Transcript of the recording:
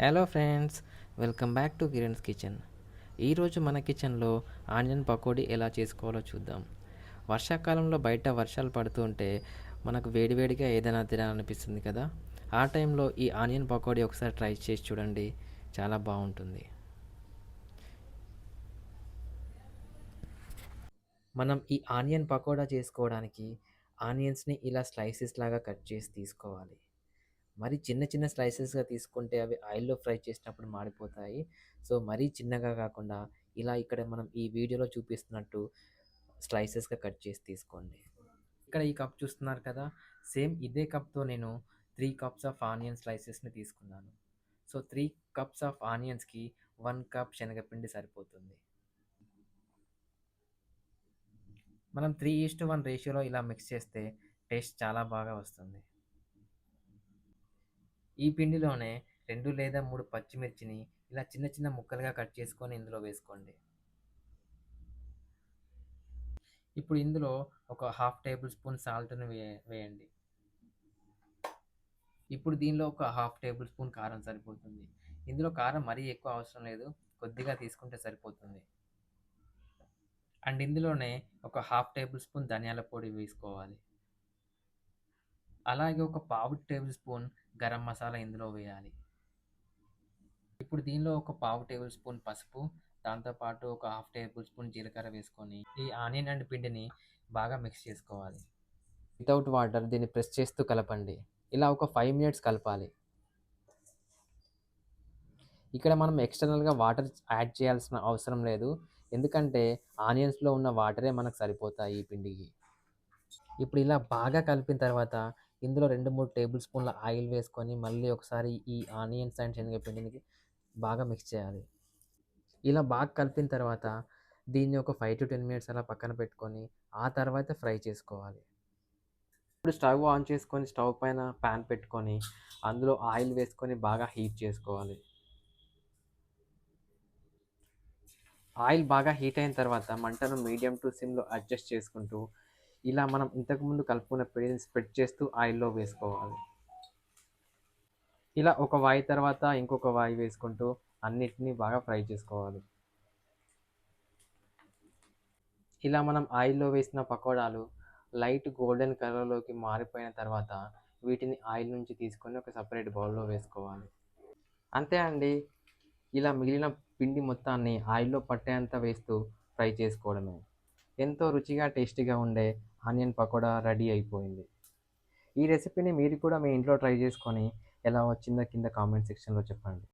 Hello friends, welcome back to Kiran's kitchen. ఈరోజు మన కిచెన్లో ఆనియన్ పకోడీ ఎలా చేసుకోవాలో చూద్దాం. వర్షాకాలంలో బయట వర్షాలు పడుతూ ఉంటే మనకు వేడివేడిగా ఏదైనా తినాలనిపిస్తుంది కదా. ఆ టైంలో ఈ ఆనియన్ పకోడీ ఒకసారి ట్రై చేసి చూడండి, చాలా బాగుంటుంది. మనం ఈ ఆనియన్ పకోడా చేసుకోవడానికి ఆనియన్స్ని ఇలా స్లైసెస్ లాగా కట్ చేసి తీసుకోవాలి. మరి చిన్న చిన్న స్లైసెస్‌గా తీసుకుంటే అవి ఆయిల్‌లో ఫ్రై చేసినప్పుడు మాడిపోతాయి. సో, మరీ చిన్నగా కాకుండా ఇలా ఇక్కడ మనం ఈ వీడియోలో చూపిస్తున్నట్టు స్లైసెస్‌గా కట్ చేసి తీసుకోండి. ఇక్కడ ఈ కప్ చూస్తున్నారు కదా! సేమ్ ఇదే కప్‌తో నేను 3 కప్స్ ఆఫ్ ఆనియన్ స్లైసెస్‌ని తీసుకున్నాను. సో, 3 కప్స్ ఆఫ్ ఆనియన్స్‌కి 1 కప్ శనగపిండి సరిపోతుంది. మనం 3:1 రేషియోలో ఇలా మిక్స్ చేస్తే టేస్ట్ చాలా బాగా వస్తుంది. ఈ పిండిలోనే 2 లేదా 3 పచ్చిమిర్చిని ఇలా చిన్న చిన్న ముక్కలుగా కట్ చేసుకొని ఇందులో వేసుకోండి. ఇప్పుడు ఇందులో ఒక హాఫ్ టేబుల్ స్పూన్ సాల్ట్‌ని వేయండి. ఇప్పుడు దీనిలో ఒక హాఫ్ టేబుల్ స్పూన్ కారం సరిపోతుంది. ఇందులో కారం మరీ ఎక్కువ అవసరం లేదు. కొద్దిగా తీసుకుంటే సరిపోతుంది. అండ్ ఇందులోనే ఒక హాఫ్ టేబుల్ స్పూన్ ధనియాల పొడి వేసుకోవాలి. అలాగే ఒక పావు టేబుల్ స్పూన్ గరం మసాలా ఇందులో వేయాలి. ఇప్పుడు దీనిలో ఒక పావు టేబుల్ స్పూన్ పసుపు, దాంతో పాటు ఒక హాఫ్ టేబుల్ స్పూన్ జీలకర్ర వేసుకొని ఈ ఆనియన్ అండ్ పిండిని బాగా మిక్స్ చేసుకోవాలి. వితౌట్ వాటర్ దీన్ని ప్రెస్ చేస్తూ కలపండి. ఇలా ఒక 5 మినిట్స్ కలపాలి. ఇక్కడ మనం ఎక్స్టర్నల్‌గా వాటర్ యాడ్ చేయాల్సిన అవసరం లేదు. ఎందుకంటే ఆనియన్స్‌లో ఉన్న వాటరే మనకు సరిపోతాయి ఈ పిండికి. ఇప్పుడు ఇలా బాగా కలిపిన తర్వాత ఇందులో 2, 3 టేబుల్ స్పూన్ల ఆయిల్ వేసుకొని మళ్ళీ ఒకసారి ఈ ఆనియన్స్ అండ్ శనగపిండిని బాగా మిక్స్ చేయాలి. ఇలా బాగా కలిపిన తర్వాత దీన్ని ఒక 5-10 మినిట్స్ అలా పక్కన పెట్టుకొని ఆ తర్వాత ఫ్రై చేసుకోవాలి. ఇప్పుడు స్టవ్ ఆన్ చేసుకొని స్టవ్ పైన పాన్ పెట్టుకొని అందులో ఆయిల్ వేసుకొని బాగా హీట్ చేసుకోవాలి. ఆయిల్ బాగా హీట్ అయిన తర్వాత మంటను మీడియం టు సిమ్‌లో అడ్జస్ట్ చేసుకుంటూ ఇలా మనం ఇంతకుముందు కలుపుకున్న పిండిని స్ప్రెడ్ చేస్తూ ఆయిల్‌లో వేసుకోవాలి. ఇలా ఒక వాయి తర్వాత ఇంకొక వాయి వేసుకుంటూ అన్నిటిని బాగా ఫ్రై చేసుకోవాలి. ఇలా మనం ఆయిల్‌లో వేసిన పకోడాలు లైట్ గోల్డెన్ కలర్‌లోకి మారిపోయిన తర్వాత వీటిని ఆయిల్ నుంచి తీసుకొని ఒక సెపరేట్ బౌల్‌లో వేసుకోవాలి. అంతే అండి. ఇలా మిగిలిన పిండి మొత్తాన్ని ఆయిల్‌లో పట్టేంత వేస్తూ ఫ్రై చేసుకోవడమే. ఎంతో రుచిగా, టేస్టీగా ఉండే ఆనియన్ పకోడా రెడీ అయిపోయింది. ఈ రెసిపీని మీరు కూడా మీ ఇంట్లో ట్రై చేసుకొని ఎలా వచ్చిందో కింద కామెంట్ సెక్షన్‌లో చెప్పండి.